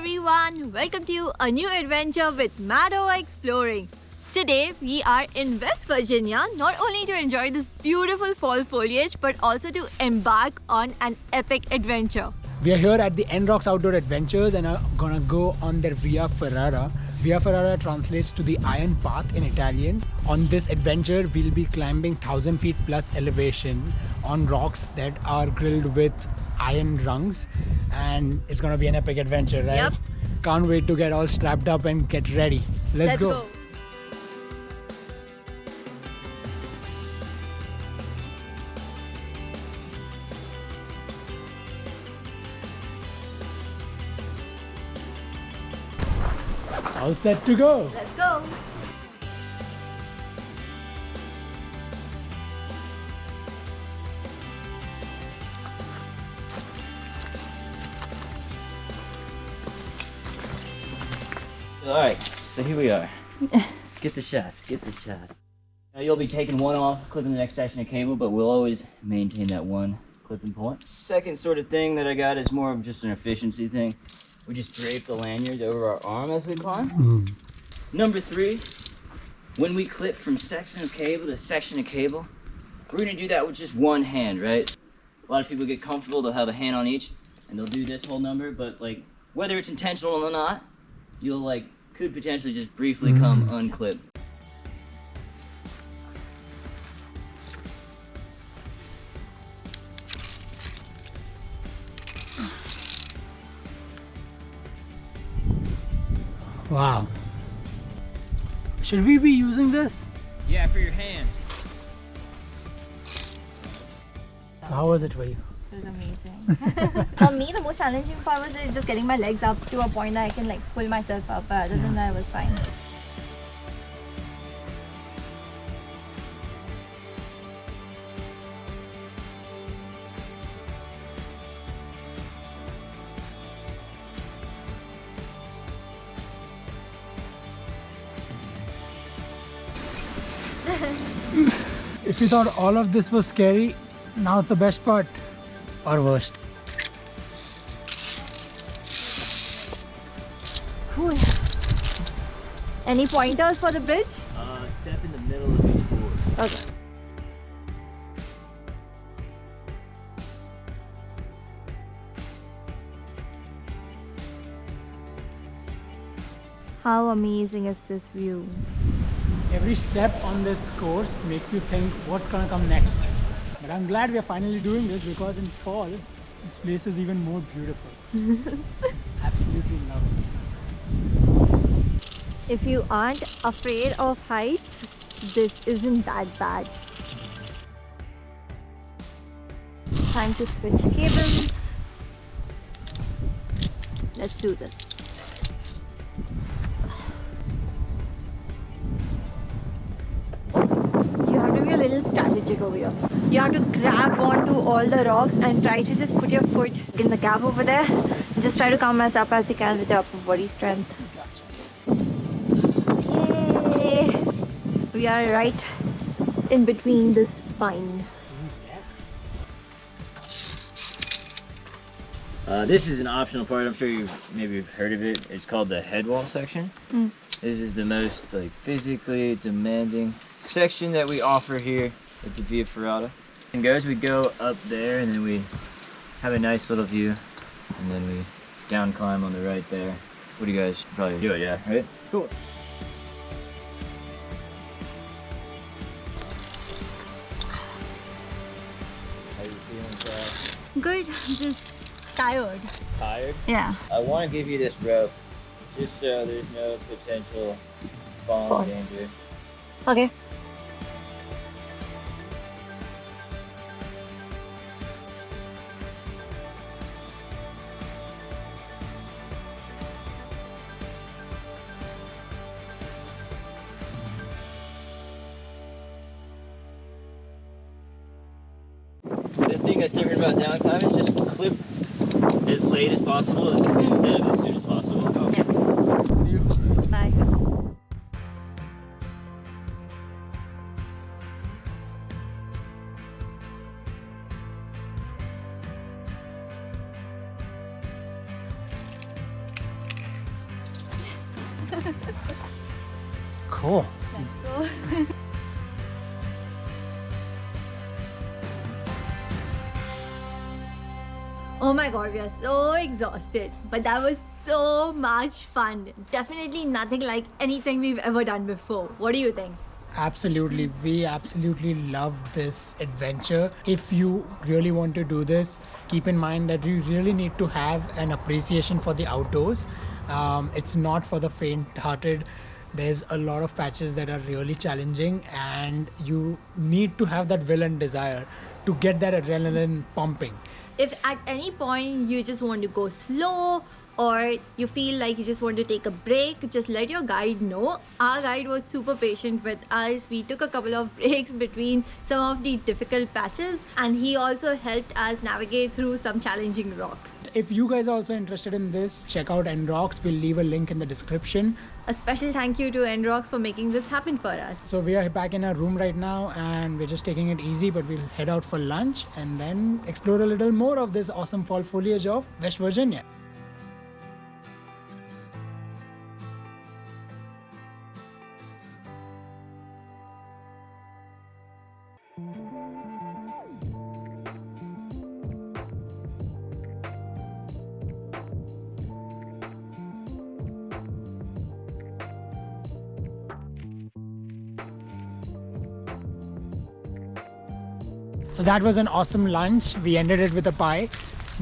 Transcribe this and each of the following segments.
everyone, welcome to a new adventure with Maddo Exploring. Today we are in West Virginia not only to enjoy this beautiful fall foliage but also to embark on an epic adventure. We are here at the NROX Outdoor Adventures and are gonna go on their Via Ferrara. Via Ferrara translates to the Iron Path in Italian. On this adventure, we'll be climbing 1000 feet plus elevation on rocks that are grilled with iron rungs, and it's gonna be an epic adventure, right? Yep. Can't wait to get all strapped up and get ready. Let's go. All set to go. Let's go. Alright, so here we are. Get the shots, get the shots. Now you'll be taking one off, clipping the next section of cable, but we'll always maintain that one clipping point. Second sort of thing that I got is more of just an efficiency thing. We just drape the lanyard over our arm as we climb. Number 3, when we clip from section of cable to section of cable, we're gonna do that with just one hand, right? A lot of people get comfortable, they'll have a hand on each, and they'll do this whole number, but like, whether it's intentional or not, you'll could potentially just briefly come unclipped. Wow. Should we be using this? Yeah, for your hand. So how was it for you? It was amazing. For me, the most challenging part was just getting my legs up to a point that I can pull myself up, but other than that, it was fine. If you thought all of this was scary, now's the best part. Or worst. Cool. Any pointers for the bridge? Step in the middle of each board. Okay. How amazing is this view? Every step on this course makes you think what's gonna come next. But I'm glad we are finally doing this because in fall, this place is even more beautiful. Absolutely love it. If you aren't afraid of heights, this isn't that bad. Time to switch cables. Let's do this. You have to be a little strategic over here. You have to grab onto all the rocks and try to just put your foot in the gap over there. Just try to come as up as you can with your upper body strength. Yay! We are right in between this pine. This is an optional part. I'm sure you've maybe heard of it. It's called the head wall section. This is the most physically demanding section that we offer here at the Via Ferrara. And guys, we go up there and then we have a nice little view, and then we down climb on the right there. What do you guys probably do it? Yeah, right? Cool. How you feeling, Sarah? Good, just tired. Tired? Yeah. I want to give you this rope just so there's no potential falling danger. Okay. The thing that's different about down climb is just clip as late as possible instead of as soon as possible. Yeah. See you. Bye. Cool. Let's go. Oh my god, we are so exhausted. But that was so much fun. Definitely nothing like anything we've ever done before. What do you think? Absolutely. We absolutely love this adventure. If you really want to do this, keep in mind that you really need to have an appreciation for the outdoors. It's not for the faint-hearted. There's a lot of patches that are really challenging, and you need to have that will and desire to get that adrenaline pumping. If at any point you just want to go slow or you feel like you just want to take a break, just let your guide know. Our guide was super patient with us. We took a couple of breaks between some of the difficult patches, and he also helped us navigate through some challenging rocks. If you guys are also interested in this, check out NROX. We'll leave a link in the description. A special thank you to NROX for making this happen for us. So we are back in our room right now, and we're just taking it easy, but we'll head out for lunch and then explore a little more of this awesome fall foliage of West Virginia. So that was an awesome lunch. We ended it with a pie.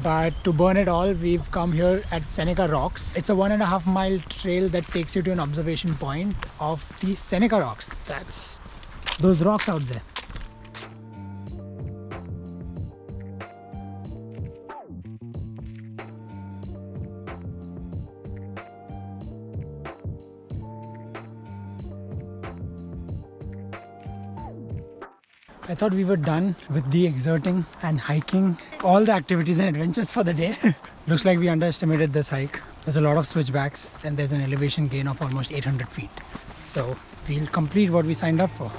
But to burn it all, we've come here at Seneca Rocks. It's a 1.5 mile trail that takes you to an observation point of the Seneca Rocks. That's those rocks out there. I thought we were done with the exerting and hiking, all the activities and adventures for the day. Looks like we underestimated this hike. There's a lot of switchbacks and there's an elevation gain of almost 800 feet. So we'll complete what we signed up for.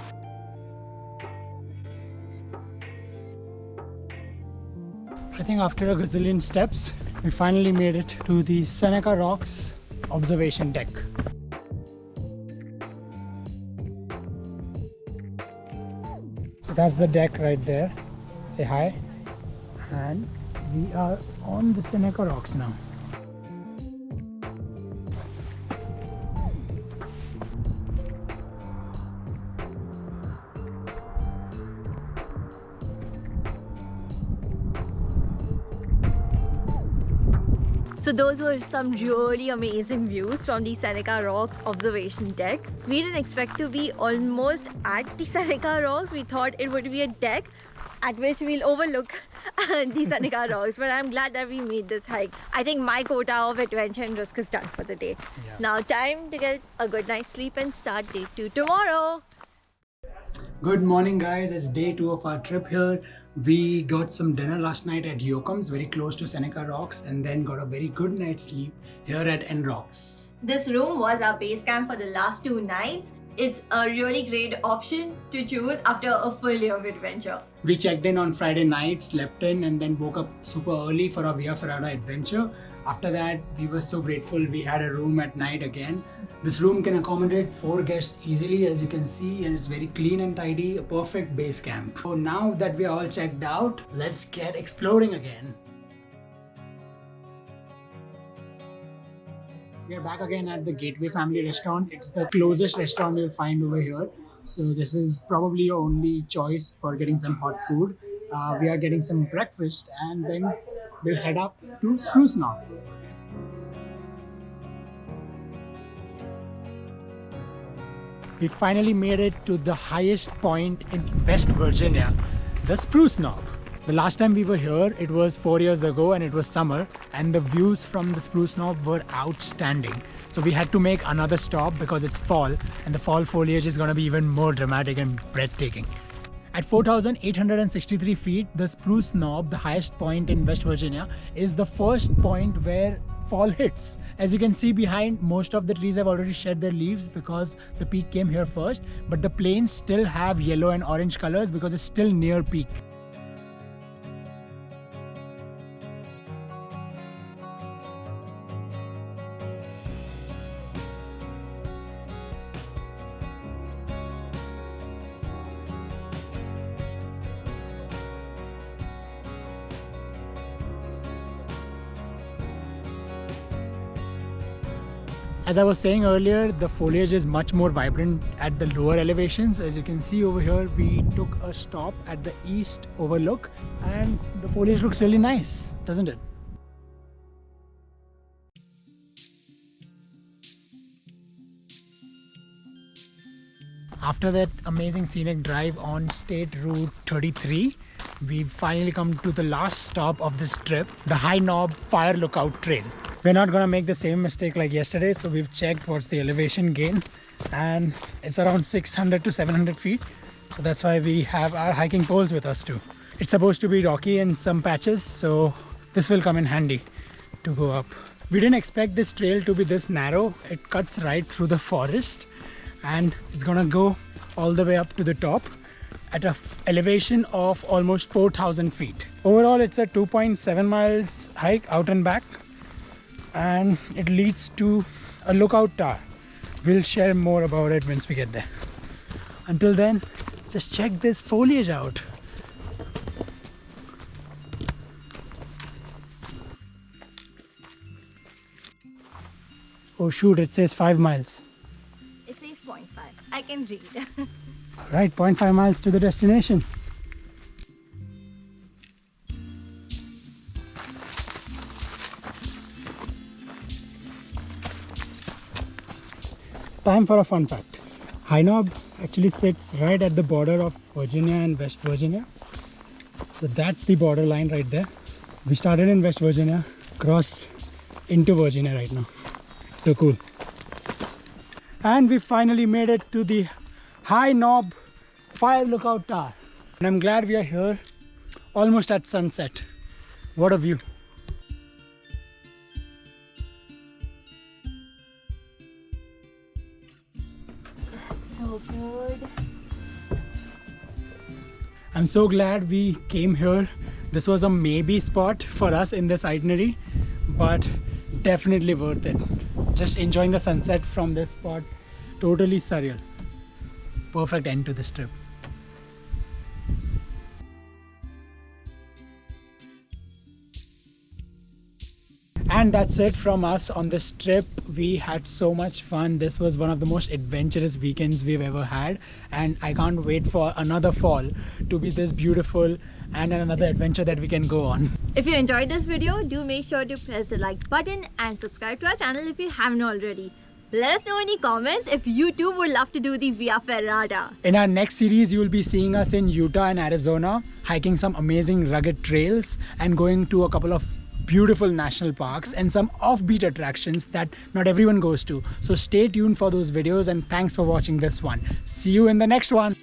I think after a gazillion steps, we finally made it to the Seneca Rocks observation deck. That's the deck right there. Say hi. And we are on the Seneca Rocks now. So those were some really amazing views from the Seneca Rocks observation deck. We didn't expect to be almost at the Seneca Rocks. We thought it would be a deck at which we'll overlook the Seneca Rocks. But I'm glad that we made this hike. I think my quota of adventure and risk is done for the day. Yeah. Now time to get a good night's sleep and start day 2 tomorrow. Good morning guys, it's day 2 of our trip here. We got some dinner last night at Yoakum's, very close to Seneca Rocks, and then got a very good night's sleep here at NROX. This room was our base camp for the last 2 nights. It's a really great option to choose after a full day of adventure. We checked in on Friday night, slept in, and then woke up super early for our Via Ferrara adventure. After that, we were so grateful we had a room at night again. This room can accommodate 4 guests easily, as you can see, and it's very clean and tidy, a perfect base camp. So now that we are all checked out, let's get exploring again. We are back again at the Gateway Family Restaurant. It's the closest restaurant you'll find over here. So this is probably your only choice for getting some hot food. We are getting some breakfast and then we'll head up to Spruce Knob. We finally made it to the highest point in West Virginia, the Spruce Knob. The last time we were here, it was 4 years ago and it was summer, and the views from the Spruce Knob were outstanding. So we had to make another stop because it's fall and the fall foliage is going to be even more dramatic and breathtaking. At 4,863 feet, the Spruce Knob, the highest point in West Virginia, is the first point where fall hits. As you can see behind, most of the trees have already shed their leaves because the peak came here first, but the plains still have yellow and orange colors because it's still near peak. As I was saying earlier, the foliage is much more vibrant at the lower elevations. As you can see over here, we took a stop at the east overlook and the foliage looks really nice, doesn't it? After that amazing scenic drive on State Route 33, we've finally come to the last stop of this trip, the High Knob Fire Lookout Trail. We're not gonna make the same mistake like yesterday, so we've checked what's the elevation gain, and it's around 600 to 700 feet. So that's why we have our hiking poles with us too. It's supposed to be rocky in some patches, so this will come in handy to go up. We didn't expect this trail to be this narrow. It cuts right through the forest and it's gonna go all the way up to the top at an elevation of almost 4,000 feet. Overall, it's a 2.7 miles hike out and back, and it leads to a lookout tower. We'll share more about it once we get there. Until then, just check this foliage out. Oh shoot, it says 5 miles. It says 0.5. I can read. Right, 0.5 miles to the destination. Time for a fun fact. High Knob actually sits right at the border of Virginia and West Virginia. So that's the border line right there. We started in West Virginia, crossed into Virginia right now. So cool. And we finally made it to the High Knob Fire Lookout Tower. And I'm glad we are here almost at sunset. What a view. So good. I'm so glad we came here. This was a maybe spot for us in this itinerary, but definitely worth it. Just enjoying the sunset from this spot, totally surreal. Perfect end to this trip. And that's it from us on this trip. We had so much fun. This was one of the most adventurous weekends we've ever had, and I can't wait for another fall to be this beautiful and another adventure that we can go on. If you enjoyed this video, do make sure to press the like button and subscribe to our channel if you haven't already. Let us know in the comments if you too would love to do the Via Ferrata. In our next series, you will be seeing us in Utah and Arizona, hiking some amazing rugged trails and going to a couple of beautiful national parks and some offbeat attractions that not everyone goes to. So stay tuned for those videos, and thanks for watching this one. See you in the next one.